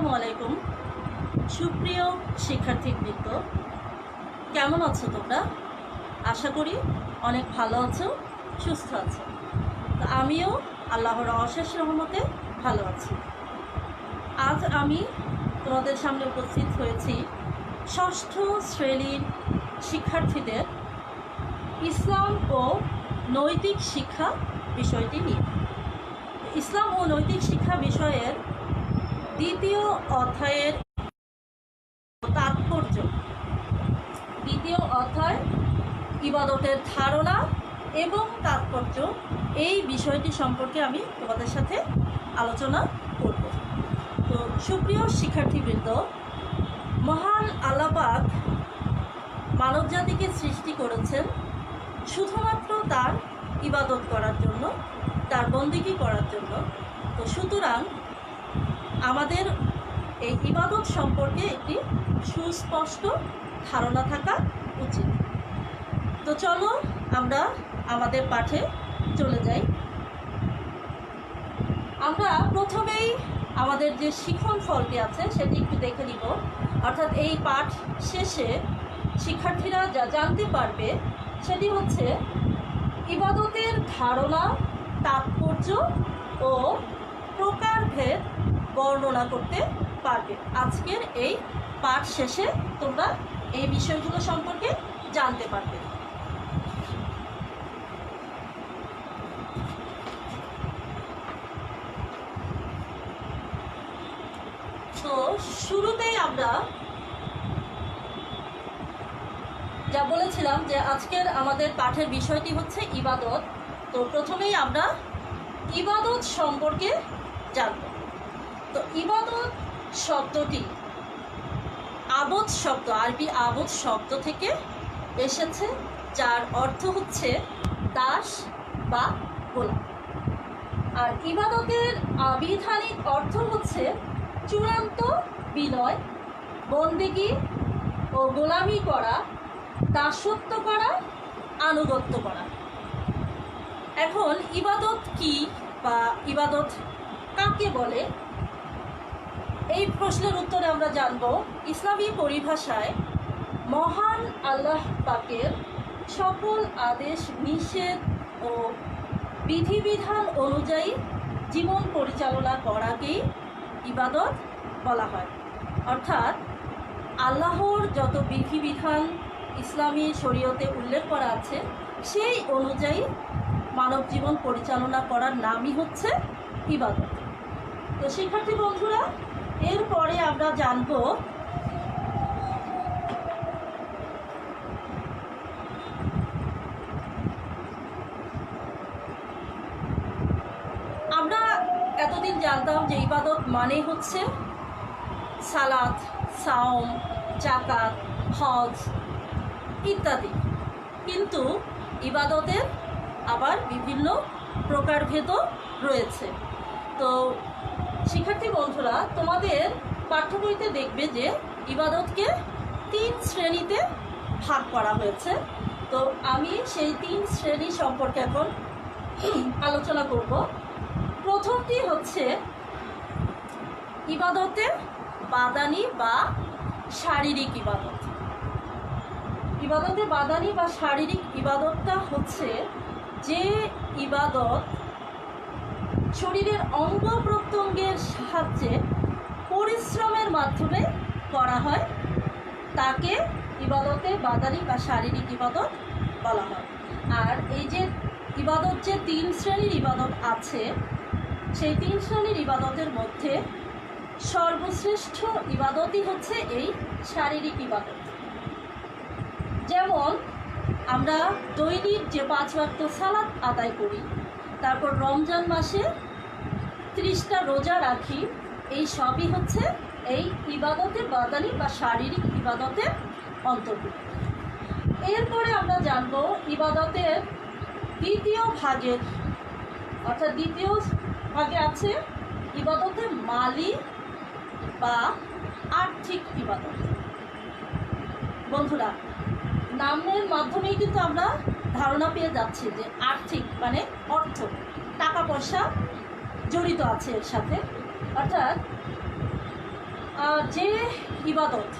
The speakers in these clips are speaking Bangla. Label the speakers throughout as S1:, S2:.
S1: আসসালামু আলাইকুম। সুপ্রিয় শিক্ষার্থীবৃন্দ, কেমন আছো তোমরা? আশা করি অনেক ভালো আছো, সুস্থ আছো। তো আমিও আল্লাহর অশেষ রহমতে ভালো আছি। আজ আমি তোমাদের সামনে উপস্থিত হয়েছি ষষ্ঠ শ্রেণীর শিক্ষার্থীদের ইসলাম ও নৈতিক শিক্ষা বিষয়টি নিয়ে। ইসলাম ও নৈতিক শিক্ষা বিষয়ের দ্বিতীয় অধ্যায়ের তাৎপর্য, দ্বিতীয় অধ্যায় ইবাদতের ধারণা এবং তাৎপর্য, এই বিষয়টি সম্পর্কে আমি তোমাদের সাথে আলোচনা করব। তো সুপ্রিয় শিক্ষার্থীবৃন্দ, মহান আল্লাহ পাক মানবজাতিকে সৃষ্টি করেছেন শুধুমাত্র তার ইবাদত করার জন্য, তার বন্দিগি করার জন্য। তো সুতরাং আমাদের এই ইবাদত সম্পর্কে একটি সুস্পষ্ট ধারণা থাকা উচিত। তো চলো আমরা আমাদের পাঠে চলে যাই। আমরা প্রথমেই আমাদের যে শিখন ফলটি আছে সেটি একটু দেখে নিব। অর্থাৎ এই পাঠ শেষে শিক্ষার্থীরা যা জানতে পারবে সেটি হচ্ছে ইবাদতের ধারণা, তাৎপর্য ও প্রকারভেদ বর্ণনা করতে পারবে। আজকের এই পাঠ শেষে তোমরা এই বিষয়গুলো সম্পর্কে জানতে পারবে। তো শুরুতেই আমরা যা বলেছিলাম যে আজকের আমাদের পাঠের বিষয়টি হচ্ছে ইবাদত। তো প্রথমেই আমরা ইবাদত সম্পর্কে জানব। তো ইবাদত শব্দটি আবদ শব্দ, আরবি আবদ শব্দ থেকে এসেছে, যার অর্থ হচ্ছে দাস বা গোলাম। আর ইবাদতের আবিধানিক অর্থ হচ্ছে চূড়ান্ত বিনয়, বন্দেগী ও গোলামি করা, দাসত্ব করা, আনুগত্য করা। এখন ইবাদত কি বা ইবাদত কাকে বলে, এই প্রশ্নের উত্তরে আমরা জানব ইসলামী পরিভাষায় মহান আল্লাহ পাকের সকল আদেশ নিষেধ ও বিধিবিধান অনুযায়ী জীবন পরিচালনা করাকেই ইবাদত বলা হয়। অর্থাৎ আল্লাহর যত বিধিবিধান ইসলামী শরীয়তে উল্লেখ করা আছে সেই অনুযায়ী মানব জীবন পরিচালনা করার নামই হচ্ছে ইবাদত। তো শিক্ষার্থী বন্ধুরা, এরপরে আমরা জানব আমরা এতদিন জানতাম যে ইবাদত মানে হচ্ছে সালাত, সাওম, যাকাত, হজ ইত্যাদি, কিন্তু ইবাদতের আবার বিভিন্ন প্রকারভেদও রয়েছে। তো শিক্ষার্থী বন্ধুরা, তোমাদের পাঠ্য বইতে দেখবে যে ইবাদতকে 3 শ্রেণীতে ভাগ করা হয়েছে। তো আমি সেই 3 শ্রেণী সম্পর্কে এখন আলোচনা করব। প্রথমটি হচ্ছে ইবাদতের বাদানি বা শারীরিক ইবাদত। ইবাদতে বাদানি বা শারীরিক ইবাদতটা হচ্ছে যে ইবাদত শরীরের অঙ্গ প্রত্যঙ্গের সাহায্যে পরিশ্রমের মাধ্যমে করা হয়, তাকে ইবাদতে বাদানি বা শারীরিক ইবাদত বলা হয়। আর এই যে ইবাদত, যে 3 শ্রেণীর ইবাদত আছে, সেই 3 শ্রেণীর ইবাদতের মধ্যে সর্বশ্রেষ্ঠ ইবাদতই হচ্ছে এই শারীরিক ইবাদত। যেমন আমরা দৈনিক যে 5 ওয়াক্ত সালাত আদায় করি, তারপর রমজান মাসে 30টা রোজা রাখি, এই সবই হচ্ছে এই ইবাদতে বাদানি বা শারীরিক ইবাদতের অন্তর্ভুক্ত। এরপরে আমরা জানব ইবাদতের দ্বিতীয় ভাগের, অর্থাৎ দ্বিতীয় ভাগে আছে ইবাদতে মালি বা আর্থিক ইবাদত। বন্ধুরা, নামের মাধ্যমেই কিন্তু আমরা ধারণা পেয়ে যাচ্ছি যে আর্থিক মানে অর্থ, টাকা পয়সা জড়িত আছে এর সাথে। অর্থাৎ যে ইবাদত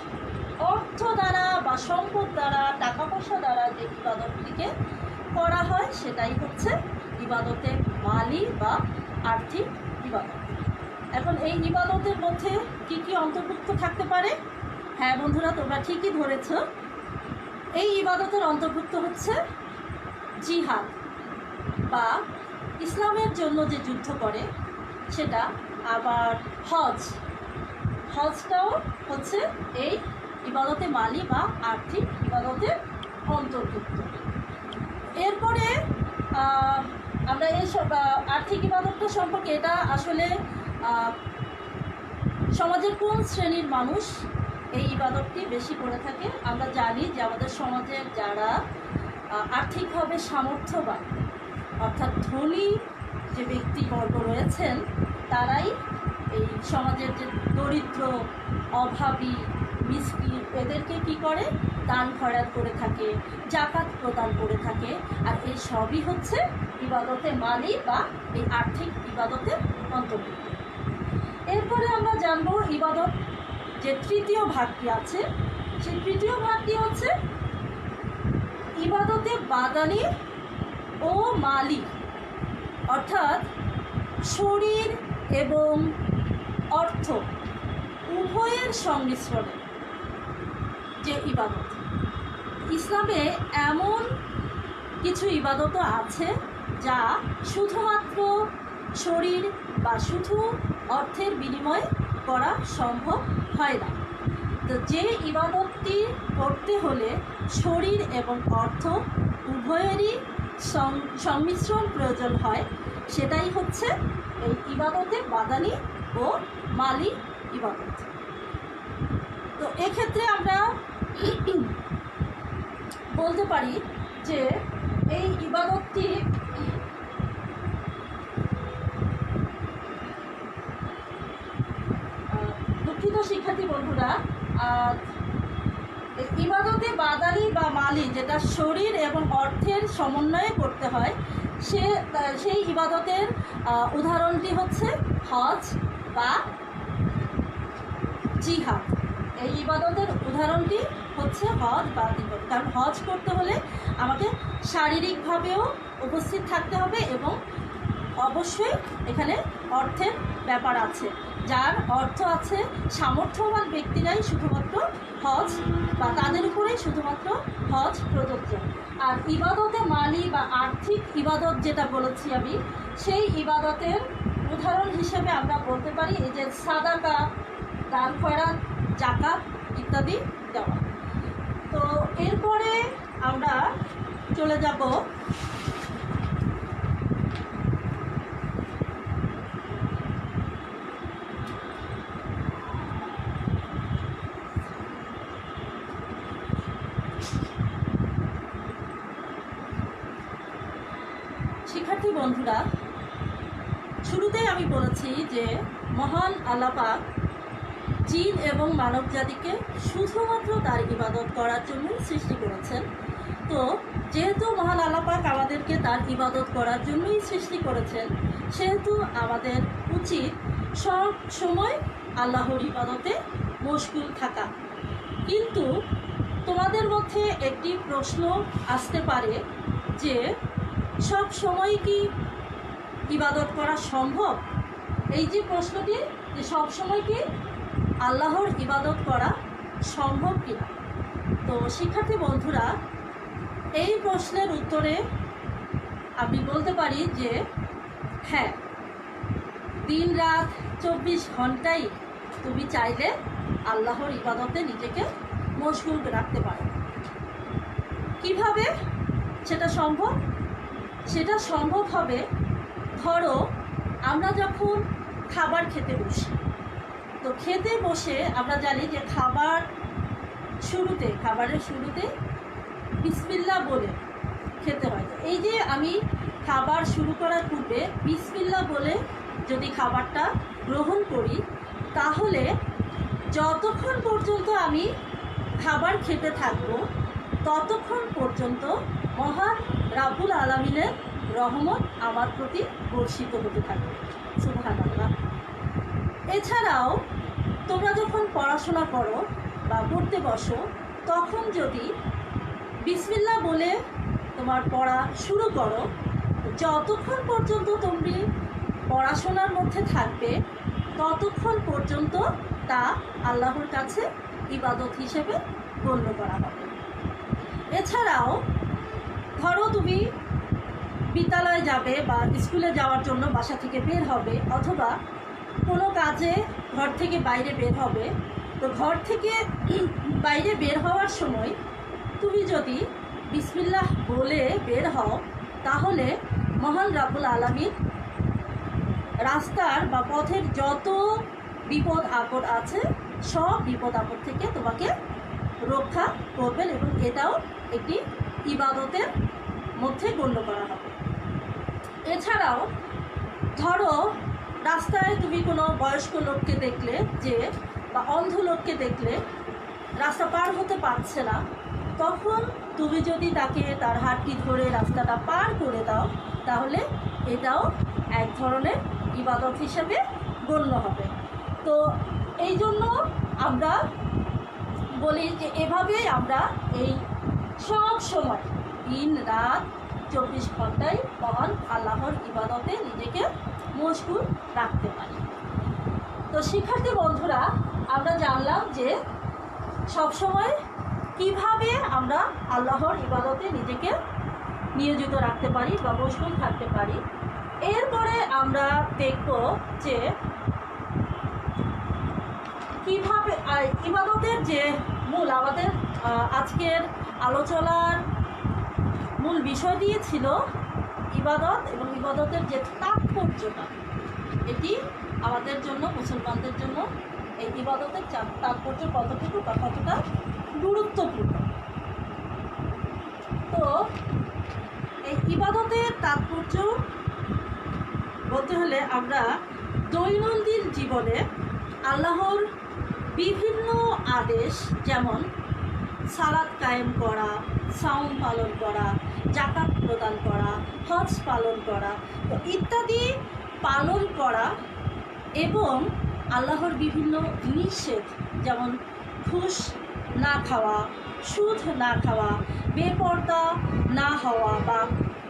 S1: অর্থ দ্বারা বা সম্পদ দ্বারা, টাকা পয়সা দ্বারা যে ইবাদতটিকে করা হয় সেটাই হচ্ছে ইবাদতে মালি বা আর্থিক ইবাদত। এখন এই ইবাদতের মধ্যে কি কি অন্তর্ভুক্ত থাকতে পারে? হ্যাঁ বন্ধুরা, তোমরা ঠিকই ধরেছ। এই ইবাদতের অন্তর্ভুক্ত হচ্ছে জিহাদ বা ইসলামের জন্য যে যুদ্ধ করে সেটা, আবার হজটাও হচ্ছে এই ইবাদতে মালি বা আর্থিক ইবাদতের অন্তর্ভুক্ত। এরপরে আমরা এই আর্থিক ইবাদতটা সম্পর্কে, এটা আসলে সমাজের কোন শ্রেণীর মানুষ এই ইবাদতটি বেশি করে থাকে? আমরা জানি যে আমাদের সমাজের যারা আর্থিকভাবে সামর্থ্যবান, অর্থাৎ ধনী যে ব্যক্তিবর্গ রয়েছেন, তারাই এই সমাজের যে দরিদ্র, অভাবী, মিসকিন, এদেরকে কি করে? দান খয়রাত করে থাকে, জাকাত প্রদান করে থাকে। আর এই সবই হচ্ছে ইবাদতে মালি বা এই আর্থিক ইবাদতের অন্তর্ভুক্ত। এরপরে আমরা জানবো ইবাদত যে তৃতীয় ভাগটি আছে, সেই তৃতীয় ভাগটি হচ্ছে ইবাদতে বাদানি ও মালি, অর্থাৎ শরীর এবং অর্থ উভয়ের সংমিশ্রণে যে ইবাদত। ইসলামে এমন কিছু ইবাদতও আছে যা শুধুমাত্র শরীর বা শুধু অর্থের বিনিময়ে করা সম্ভব হয় না। তো যে ইবাদতটি করতে হলে শরীর এবং অর্থ উভয়েরই সংমিশ্রণ প্রয়োজন হয়, সেটাই হচ্ছে এই ইবাদতে বাদানি ও মালি ইবাদত। তো এক্ষেত্রে আমরা বলতে পারি যে এই ইবাদতটি দুঃখিত শিক্ষার্থী বন্ধুরা, ইবাদতে বাদানি বা মালি যেটা শরীর এবং অর্থের সমন্বয়ে করতে হয়, সেই ইবাদতের উদাহরণটি হচ্ছে হজ বা জিহাদ। এই ইবাদতের উদাহরণটি হচ্ছে হজ বা জিহাদ। কারণ হজ করতে হলে আমাকে শারীরিকভাবেও উপস্থিত থাকতে হবে এবং অবশ্যই এখানে অর্থের ব্যাপার আছে। যার অর্থ আছে, সামর্থ্যবান ব্যক্তিরাই শুধুমাত্র হজ বা তাদের উপরেই শুধুমাত্র হজ প্রযোজ্য। আর ইবাদতে মালি বা আর্থিক ইবাদত যেটা বলেছি আমি, সেই ইবাদতের উদাহরণ হিসেবে আমরা বলতে পারি এই যে সাদাকা, দান খয়রাত, জাকাত ইত্যাদি দেওয়া। তো এরপরে আমরা চলে যাব শিক্ষার্থী বন্ধুরা, শুরুতেই আমি বলেছি যে মহান আল্লাহ পাক জিন এবং মানব জাতিকে শুধুমাত্র তার ইবাদত করার জন্যই সৃষ্টি করেছেন। তো যেহেতু মহান আল্লাহ পাক আমাদেরকে তার ইবাদত করার জন্যই সৃষ্টি করেছেন, সেহেতু আমাদের উচিত সব সময় আল্লাহর ইবাদতে মশগুল থাকা। কিন্তু তোমাদের মধ্যে একটি প্রশ্ন আসতে পারে যে সব সময় কি ইবাদত করা সম্ভব? এই যে প্রশ্নটি, যে সব সময় কি আল্লাহর ইবাদত করা সম্ভব কিনা? তো শিক্ষার্থী বন্ধুরা, এই প্রশ্নের উত্তরে আমি বলতে পারি যে হ্যাঁ, দিন রাত 24 ঘন্টাই তুমি চাইলে আল্লাহর ইবাদতে নিজেকে মশগুল রাখতে পারো। কিভাবে সেটা সম্ভব? সেটা সম্ভব হবে, ধরো আমরা যখন খাবার খেতে বসি, তো খেতে বসে আমরা জানি যে খাবারের শুরুতে বিসমিল্লাহ বলে খেতে হয়। তো এই যে আমি খাবার শুরু করার পূর্বে বিসমিল্লাহ বলে যদি খাবারটা গ্রহণ করি, তাহলে যতক্ষণ পর্যন্ত আমি খাবার খেতে থাকবো ততক্ষণ পর্যন্ত মহান রাব্বুল আলামিনের রহমত আমার প্রতি বর্ষিত হতে থাকবে। সুবহানাল্লাহ। এছাড়াও তোমরা যখন পড়াশোনা করো বা পড়তে বসো, তখন যদি বিসমিল্লাহ বলে তোমার পড়া শুরু করো, যতক্ষণ পর্যন্ত তুমি পড়াশোনার মধ্যে থাকবে ততক্ষণ পর্যন্ত তা আল্লাহর কাছে ইবাদত হিসেবে গণ্য করা হবে। এছাড়াও ধরো তুমি বিদ্যালয়ে যাবে বা স্কুলে যাওয়ার জন্য বাসা থেকে বের হবে, অথবা কোনো কাজে ঘর থেকে বাইরে বের হবে, তো ঘর থেকে বাইরে বের হওয়ার সময় তুমি যদি বিসমিল্লাহ বলে বের হও, তাহলে মহান রাব্বুল আলামিন রাস্তার বা পথের যত বিপদ আপদ আছে সব বিপদ আপদ থেকে তোমাকে রক্ষা করবেন, এবং এটাও একটি ইবাদতের মধ্যে গণ্য করা হবে। এছাড়াও ধরো রাস্তায় তুমি কোনো বয়স্ক লোককে দেখলে যে, বা অন্ধ লোককে দেখলে রাস্তা পার হতে পারছে না, তখন তুমি যদি তাকে তার হাতটি ধরে রাস্তাটা পার করে দাও, তাহলে এটাও এক ধরনের ইবাদত হিসেবে গণ্য হবে। তো এই জন্য আমরা বলি যে এভাবেই আমরা এই সব সময় দিন রাত 24 ঘন্টায় মহান আল্লাহর ইবাদতে নিজেকে মশগুল রাখতে পারি। তো শিক্ষার্থী বন্ধুরা, আমরা জানলাম যে সবসময় কিভাবে আমরা আল্লাহর ইবাদতে নিজেকে নিয়োজিত রাখতে পারি বা মশগুল থাকতে পারি। এরপরে আমরা দেখব যে কিভাবে ইবাদতের যে মূল, আমাদের আজকের আলোচনার মূল বিষয় দিয়েছিল ইবাদত, এবং ইবাদতের যে তাৎপর্যটা, এটি আমাদের জন্য, মুসলমানদের জন্য এই ইবাদতের তাৎপর্য কতটুকু বা কতটা গুরুত্বপূর্ণ। তো এই ইবাদতের তাৎপর্য বলতে হলে আমরা দৈনন্দিন জীবনে আল্লাহর বিভিন্ন আদেশ, যেমন সালাত কায়েম করা, সাওম পালন করা, জাকাত প্রদান করা, হজ পালন করা ইত্যাদি পালন করা, এবং আল্লাহর বিভিন্ন নিষেধ, যেমন ঘুষ না খাওয়া, সুদ না খাওয়া, বেপরদা না হওয়া বা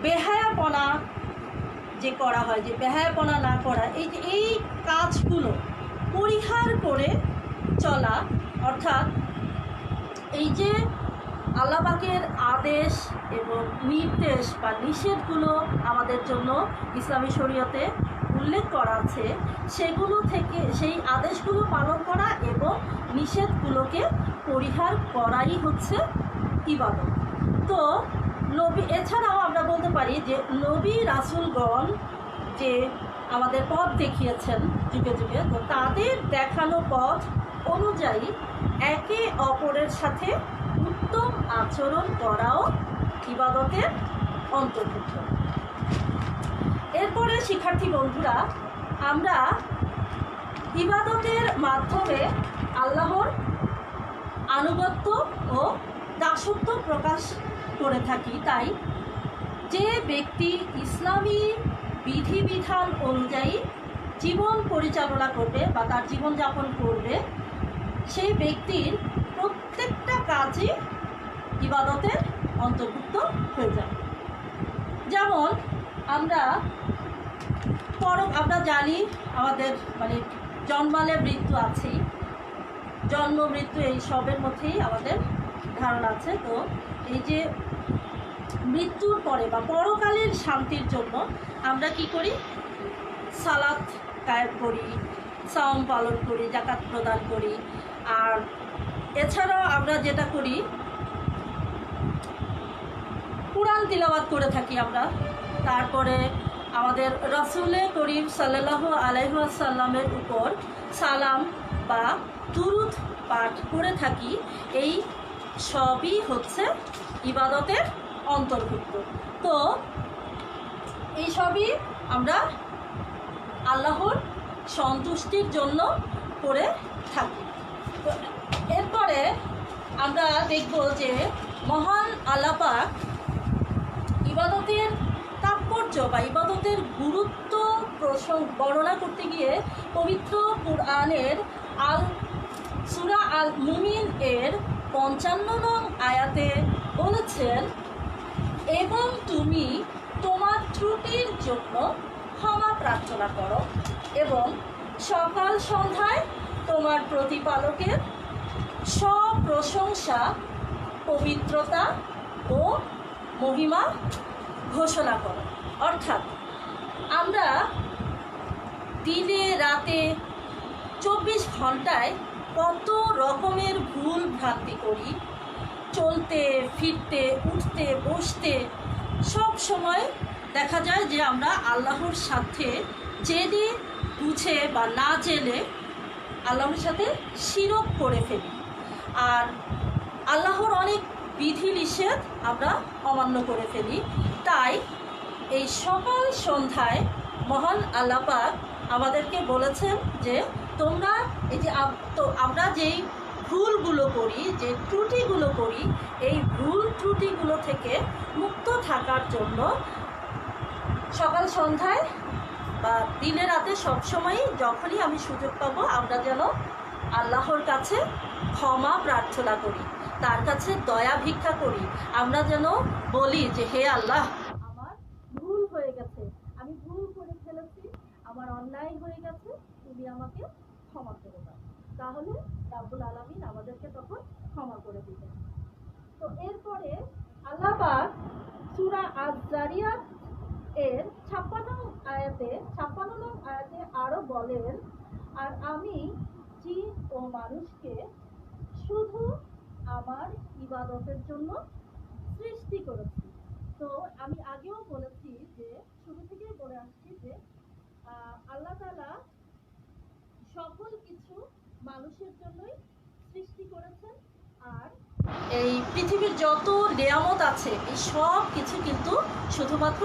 S1: বেহায়াপনা যে করা হয়, যে বেহায়াপনা না করা, এই কাজগুলো পরিহার করে চলা, অর্থাৎ এই যে আল্লাহ পাকের আদেশ এবং নির্দেশ বা নিষেধগুলো আমাদের জন্য ইসলামী শরীয়তে উল্লেখ করা আছে, সেগুলো থেকে সেই আদেশগুলো পালন করা এবং নিষেধগুলোকে পরিহার করাই হচ্ছে ইবাদত। তো নবী, এছাড়াও আমরা বলতে পারি যে নবী রাসূলগণ যে আমাদের পথ দেখিয়েছেন যুগে যুগে, তো তাদের দেখানো পথ অনুযায়ী একে অপরের সাথে উত্তম আচরণ করাও ইবাদতের অন্তর্ভুক্ত। এরপরে শিক্ষার্থী বন্ধুরা, আমরা ইবাদতের মাধ্যমে আল্লাহর আনুগত্য ও দাসত্ব প্রকাশ করে থাকি। তাই যে ব্যক্তি ইসলামী বিধিবিধান অনুযায়ী জীবন পরিচালনা করবে বা তার জীবনযাপন করবে, সেই ব্যক্তির প্রত্যেকটা কাজই ইবাদতের অন্তর্ভুক্ত হয়ে যায়। যেমন আমরা জানি আমাদের জন্মালে মৃত্যু আছেই, জন্ম মৃত্যু এই সবের মধ্যেই আমাদের ধারণা আছে। তো এই যে মৃত্যুর পরে বা পরকালীন শান্তির জন্য আমরা কি করি? সালাত কায়েম করি, সাওম পালন করি, জাকাত প্রদান করি। আর এছাড়াও আমরা যেটা করি, কুরআন তিলাওয়াত করে থাকি আমরা। তারপরে আমাদের রাসূলে করিম সাল্লাল্লাহু আলাইহি ওয়াসাল্লামের উপর সালাম বা দুরূদ পাঠ করে থাকি। এই সবই হচ্ছে ইবাদতের অন্তর্ভুক্ত। তো এই সবই আমরা আল্লাহর সন্তুষ্টির জন্য করে থাকি। তো এরপরে আমরা দেখব যে মহান আল্লাহ পাক ইবাদতের তাৎপর্য বা ইবাদতের গুরুত্ব বর্ণনা করতে গিয়ে পবিত্র কুরআনের আল সূরা আল মুমিন এর 55 নং আয়াতে বলেছেন, এবং তুমি তোমার ত্রুটির জন্য ক্ষমা প্রার্থনা করো এবং সকাল সন্ধ্যায় তোমার প্রতিপালকের সব প্রশংসা, পবিত্রতা ও মহিমা ঘোষণা করো। অর্থাৎ আমরা দিনে রাতে 24 ঘন্টায় কত রকমের ভুল ভ্রান্তি করি, চলতে ফিরতে উঠতে বসতে সব সময় দেখা যায় যে আমরা আল্লাহর সাথে জেনে বুঝে বা না জেনে আল্লাহর সাথে শিরক করে ফেলি। আর আল্লাহর অনেক বিধি নিষেধ আমরা অমান্য করে ফেলি। তাই এই সকাল সন্ধ্যায় মহান আল্লাহ পাক আমাদেরকে বলেছেন যে তোমরা এই যে আমরা যেই ভুলগুলো করি, যে ত্রুটিগুলো করি, এই ভুল ত্রুটিগুলো থেকে মুক্ত থাকার জন্য সকাল সন্ধ্যায় বা দিনে রাতে সবসময়ই যখনই আমি সুযোগ পাবো আমরা যেন আল্লাহর কাছে ক্ষমা প্রার্থনা করি, তার কাছে দয়া ভিক্ষা করি। আমরা যেন বলি যে হে আল্লাহ, আমার ভুল হয়ে গেছে, আমি ভুল করে ফেলেছি, আমার অন্যায় হয়ে গেছে, তুমি আমাকে ক্ষমা করে দাও। তাহলে রাব্বুল আলামিন আমাদেরকে তখন ক্ষমা করে দিবেন। তো এরপরে আল্লাহ পাক সূরা আয-যারিয়াত এর 56 নং আয়াতে আরো বলেন, আর আমি জিন ও মানুষকে শুধু আমার ইবাদতের জন্য সৃষ্টি করেছি। তো আমি আগেও বলেছি যে শুরু থেকেই বলে আসছি যে আল্লাহ তাআলা সকল কিছু মানুষের জন্যই সৃষ্টি করেছেন। আর এই পৃথিবীর যত নিয়ামত আছে এই সব কিছু কিন্তু শুধুমাত্র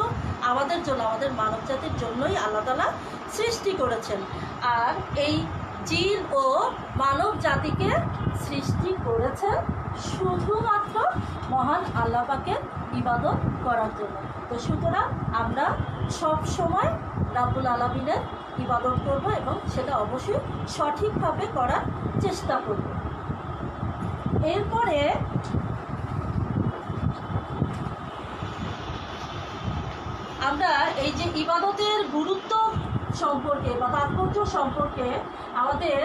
S1: আমাদের জন্য, আমাদের মানব জাতির জন্যই আল্লাহ তাআলা সৃষ্টি করেছেন। আর এই জিন ও মানব জাতিকে সৃষ্টি করেছেন শুধুমাত্র মহান আল্লাহ পাকের ইবাদত করার জন্য। তো সুতরাং আমরা সব সময় রাব্বুল আলামিনের ইবাদত করব এবং সেটা অবশ্যই সঠিকভাবে করার চেষ্টা করব। এরপরে আমরা এই যে ইবাদতের গুরুত্ব সম্পর্কে বা তাৎপর্য সম্পর্কে আমাদের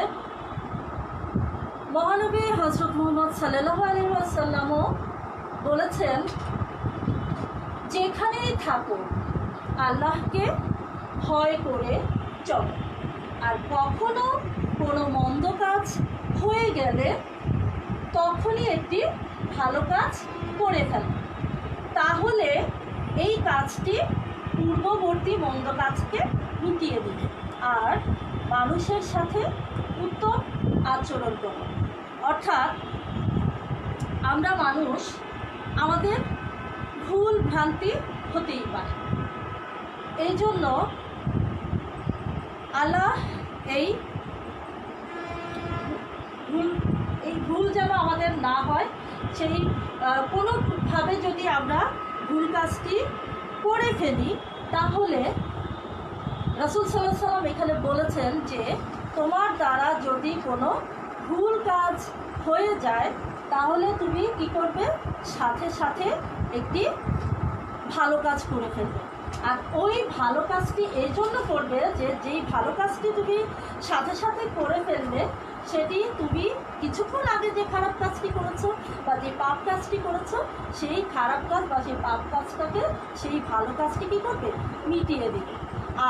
S1: মহানবী হযরত মুহাম্মদ সাল্লাল্লাহু আলাইহি ওয়াসাল্লামও বলেছেন, যেখানেই থাকো আল্লাহকে ভয় করে চলো, আর কখনো কোনো মন্দ কাজ হয়ে গেলে তখনই একটি ভালো কাজ করে ফেলো, তাহলে এই কাজটি পূর্ববর্তী মন্দ কাজকে মিটিয়ে দিবে আর মানুষের সাথে উত্তম আচরণ করো। অর্থাৎ আমরা মানুষ, আমাদের ভুল ভ্রান্তি হতেই পারে, এই জন্য আল্লাহ এই ভুল যেন আমাদের না হয়, সেই কোনোভাবে যদি আমরা ভুল কাজটি করে ফেলি তাহলে রাসূল সাল্লাল্লাহু আলাইহি ওয়াসাল্লাম এখানে বলেছেন যে তোমার দ্বারা যদি কোনো ভুল কাজ হয়ে যায় তাহলে তুমি কি করবে, সাথে সাথে একটি ভালো কাজ করে ফেলবে। আর ওই ভালো কাজটি এই জন্য করবে যে যেই ভালো কাজটি তুমি সাথে সাথে করে ফেলবে সেটি তুমি কিছুক্ষণ আগে যে খারাপ কাজটি করেছো বা যে পাপ কাজটি করেছো সেই খারাপ কাজ বা সেই পাপ কাজটাকে সেই ভালো কাজটি কী করবে, মিটিয়ে দিবে।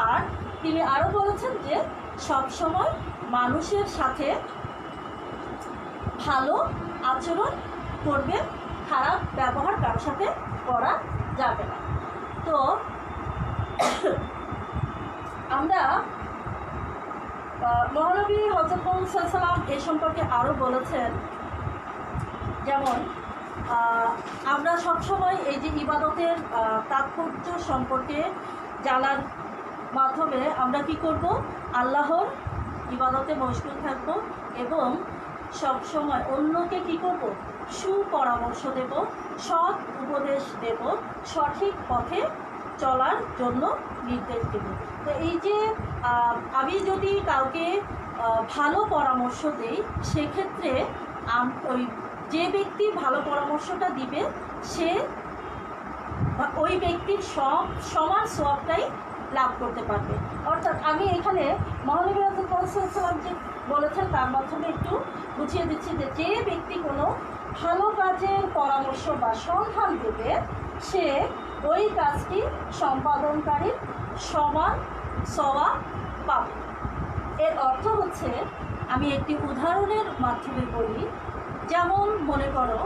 S1: আর তিনি আরও বলেছেন যে সব সময় মানুষের সাথে ভালো আচরণ করবে, খারাপ ব্যবহার কারোর সাথে করা যাবে না। তো আমরা মহানবী হযরত মুহাম্মদ সাল্লাল্লাহু আলাইহি ওয়াসাল্লাম এ সম্পর্কে আরও বলেছেন, যেমন আমরা সবসময় এই যে ইবাদতের তাৎপর্য সম্পর্কে জানার মাধ্যমে আমরা কি করব, আল্লাহর ইবাদতে মশগুল থাকব এবং সবসময় অন্যকে কি করব, সুপরামর্শ দেব, সৎ উপদেশ দেব, সঠিক পথে চলার জন্য নির্দেশ দেব। তো তো এই যে আমি যদি কাউকে ভালো পরামর্শ দেই, সেক্ষেত্রে ওই যে ব্যক্তি ভালো পরামর্শটা দিবে সে ওই ব্যক্তির সমান সওয়াবটাই লাভ করতে পারবে। অর্থাৎ আমি এখানে মহানবী রাসূল সাল্লাল্লাহু আলাইহি যে বলেছেন তার মাধ্যমে একটু বুঝিয়ে দিচ্ছি যে যে ব্যক্তি কোনো ভালো কাজের পরামর্শ বা সন্ধান দেবে সে ওই কাজটি সম্পাদনকারীর সমান সওয়াব পাবে। এর অর্থ হচ্ছে, আমি একটি উদাহরণের মাধ্যমে বলি, যেমন মনে করো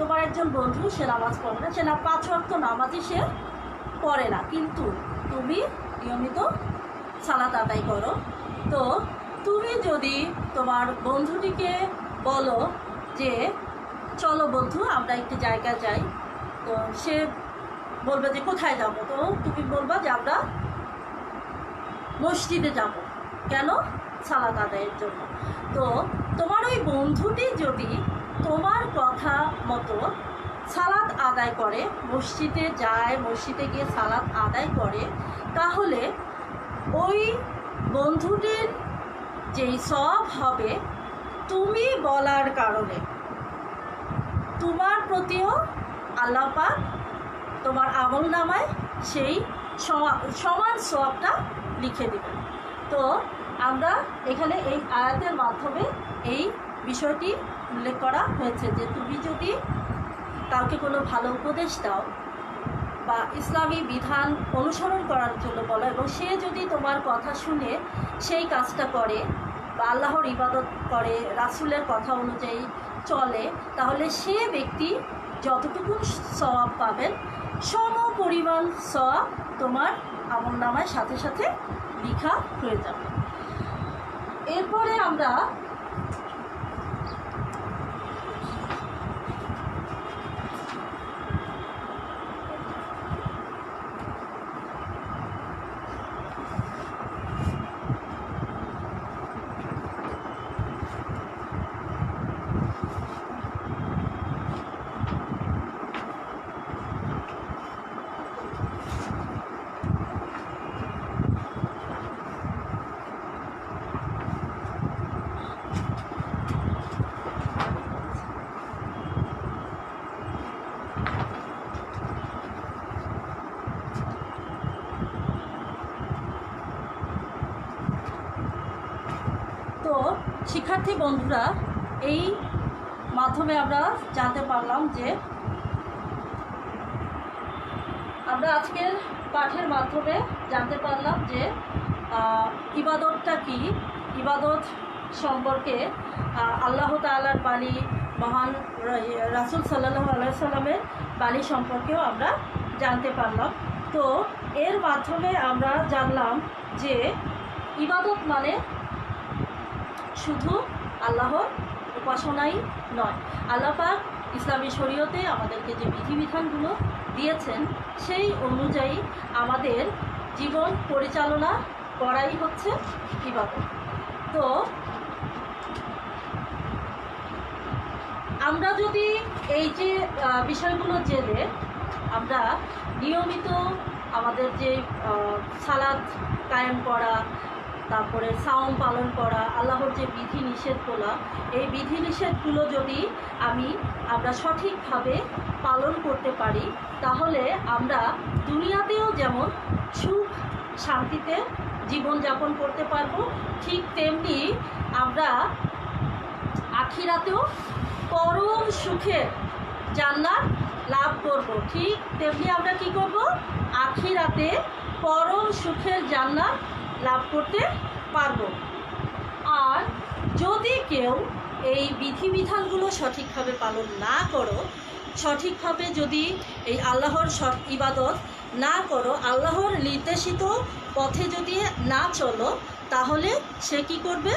S1: তোমার একজন বন্ধু সে নামাজ পড়ে না, সে 5 ওয়াক্ত নামাজই সে পড়ে না, কিন্তু তুমি নিয়মিত সালাত আদায় করো। তো তুমি যদি তোমার বন্ধুটিকে বলো যে চলো বন্ধু আমরা একটি জায়গায় যাই, তো সে বলবে যে কোথায় যাব, তো তুমি বলবা যে আমরা মসজিদে যাব। কেন? সালাত আদায়ের জন্য। তো তোমার ওই বন্ধুটি যদি তোমার কথা মতো সালাত আদায় করে, মসজিদে যায়, মসজিদে গিয়ে সালাত আদায় করে, তাহলে ওই বন্ধুটির যেই সওয়াব হবে তুমি বলার কারণে তোমার প্রতিও আল্লাহ পাক তোমার আমলনামায় সেই সমান সওয়াবটা লিখে দেবেন। তো আমরা এখানে এই আয়াতের মাধ্যমে এই বিষয়টি উল্লেখ করা হয়েছে যে তুমি যদি কাউকে কোনো ভালো উপদেশ দাও বা ইসলামী বিধান অনুসরণ করার জন্য বলো, এবং সে যদি তোমার কথা শুনে সেই কাজটা করে বা আল্লাহর ইবাদত করে, রাসূলের কথা অনুযায়ী চলে, তাহলে সে ব্যক্তি যতটুকু সওয়াব পাবেন সমপরিমাণ সওয়াব তোমার আমলনামায় সাথে সাথে লেখা হয়ে যাবে। এরপরে আমরা শিক্ষার্থী বন্ধুরা, এই মাধ্যমে আমরা জানতে পারলাম যে আমরা আজকের পাঠের মাধ্যমে জানতে পারলাম যে ইবাদতটা কি, ইবাদত সম্পর্কে আল্লাহ তাআলার বাণী, মহান রাসূল সাল্লাল্লাহু আলাইহি সাল্লামের বাণী সম্পর্কেও আমরা জানতে পারলাম। তো এর মাধ্যমে আমরা জানলাম যে ইবাদত মানে শুধু আল্লাহর উপাসনাই নয়, আল্লাহ পাক ইসলামী শরীয়তে আমাদেরকে যে বিধিবিধানগুলো দিয়েছেন সেই অনুযায়ী আমাদের জীবন পরিচালনা করাই হচ্ছে ইবাদত। তো আমরা যদি এই যে বিষয়গুলো জেনে আমরা নিয়মিত আমাদের যে সালাত কায়েম করা, তারপরে সাওম পালন করা, আল্লাহর যে বিধি নিষেধগুলো, এই বিধি নিষেধগুলো যদি আমরা সঠিকভাবে পালন করতে পারি, তাহলে আমরা দুনিয়াতেও যেমন সুখ শান্তিতে জীবনযাপন করতে পারবো, ঠিক তেমনি আমরা আখিরাতেও পরম সুখের জান্নাত লাভ করব। ঠিক তেমনি আমরা কি করব? আখিরাতে পরম সুখের জান্নাত লাভ করতে পারবো। আর যদি কেউ এই বিধিবিধানগুলো সঠিকভাবে পালন না করো, সঠিকভাবে যদি এই আল্লাহর ইবাদত না করো, আল্লাহর নির্দেশিত পথে যদি না চলো, তাহলে সে কি করবে?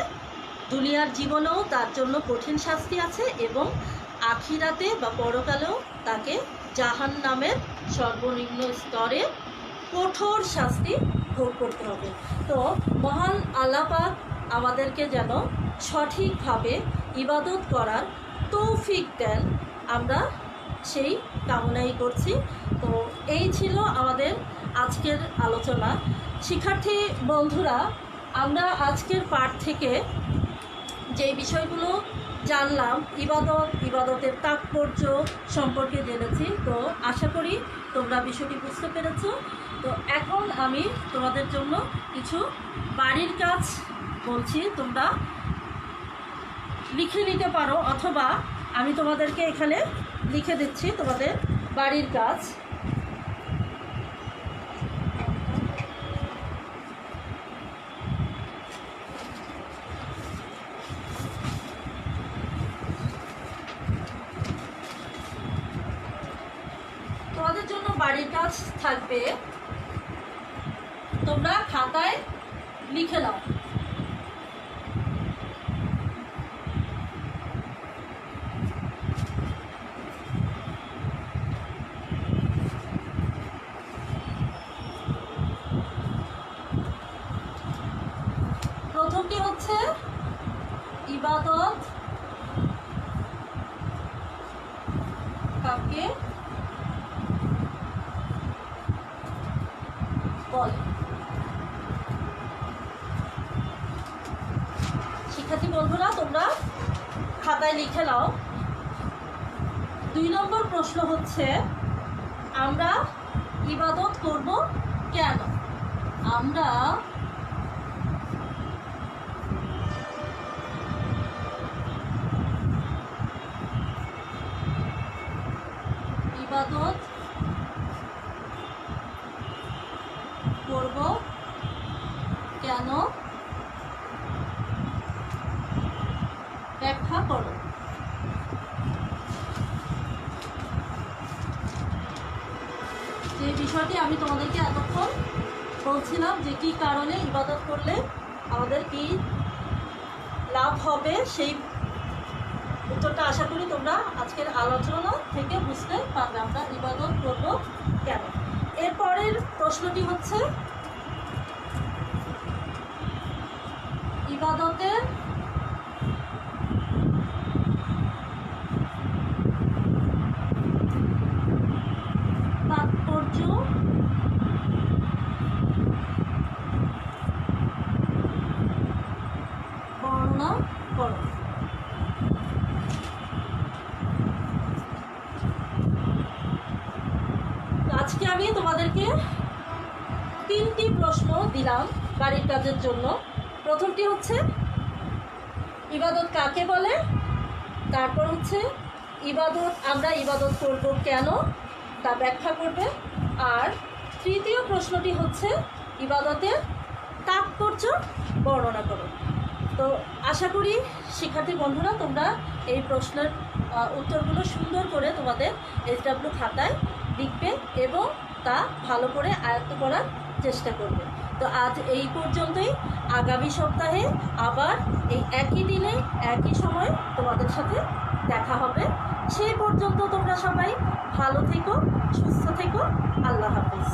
S1: দুনিয়ার জীবনেও তার জন্য কঠিন শাস্তি আছে এবং আখিরাতে বা পরকালেও তাকে জাহান্নামের সর্বনিম্ন স্তরে কঠোর শাস্তি ভোগ করতে হবে। তো মহান আল্লাহ পাক আমাদেরকে যেন সঠিকভাবে ইবাদত করার তৌফিক দেন, আমরা সেই কামনাই করছি। তো এই ছিল আমাদের আজকের আলোচনা। শিক্ষার্থী বন্ধুরা, আমরা আজকের পাঠ থেকে যে বিষয়গুলো জানলাম, ইবাদতের তাৎপর্য সম্পর্কে জেনেছি। তো আশা করি তোমরা বিষয়টি বুঝতে পেরেছো। তো এখন আমি তোমাদের জন্য কিছু বাড়ির কাজ বলছি, তোমরা লিখে নিতে পারো, অথবা আমি তোমাদেরকে এখানে লিখে দিচ্ছি তোমাদের বাড়ির কাজ। তোমাদের জন্য বাড়ির কাজ থাকবে, তোমরা খাতায় লিখে নাও। প্রথমটি হচ্ছে ইবাদত কাকে বলে। শিক্ষার্থী বন্ধুরা, তোমরা খাতায় লিখে নাও। 2 নম্বর প্রশ্ন হচ্ছে, আমরা ইবাদত করব কেন? আমরা ইবাদত করব কেন, ব্যাখ্যা করো। যে বিষয়টি আমি তোমাদেরকে এতক্ষণ বলছিলাম যে কি কারণে ইবাদত করলে আমাদের কি লাভ হবে, সেই উত্তরটা আশা করি তোমরা আজকের আলোচনা থেকে বুঝতে পারবে আমরা ইবাদত করব কেন। এরপরের প্রশ্নটি হচ্ছে, ইবাদতের তাৎপর্য বর্ণনা করো। আজকে আমি তোমাদেরকে 3টি প্রশ্ন দিলাম বাড়ির কাজের জন্য। প্রথমটি হচ্ছে ইবাদত কাকে বলে, তারপর হচ্ছে আমরা ইবাদত করব কেন, তা ব্যাখ্যা করবে, আর তৃতীয় প্রশ্নটি হচ্ছে ইবাদতের তাৎপর্য বর্ণনা করো। তো আশা করি শিক্ষার্থী বন্ধুরা তোমরা এই প্রশ্নের উত্তরগুলো সুন্দর করে তোমাদের SW খাতায় লিখবে এবং তা ভালো করে আয়ত্ত করার চেষ্টা করবে। তো আজ এই পর্যন্তই। আগামী সপ্তাহে আবার এই একই দিনে একই সময় তোমাদের সাথে দেখা হবে। সেই পর্যন্ত তোমরা সবাই ভালো থেকো, সুস্থ থেকো। আল্লাহ হাফেজ।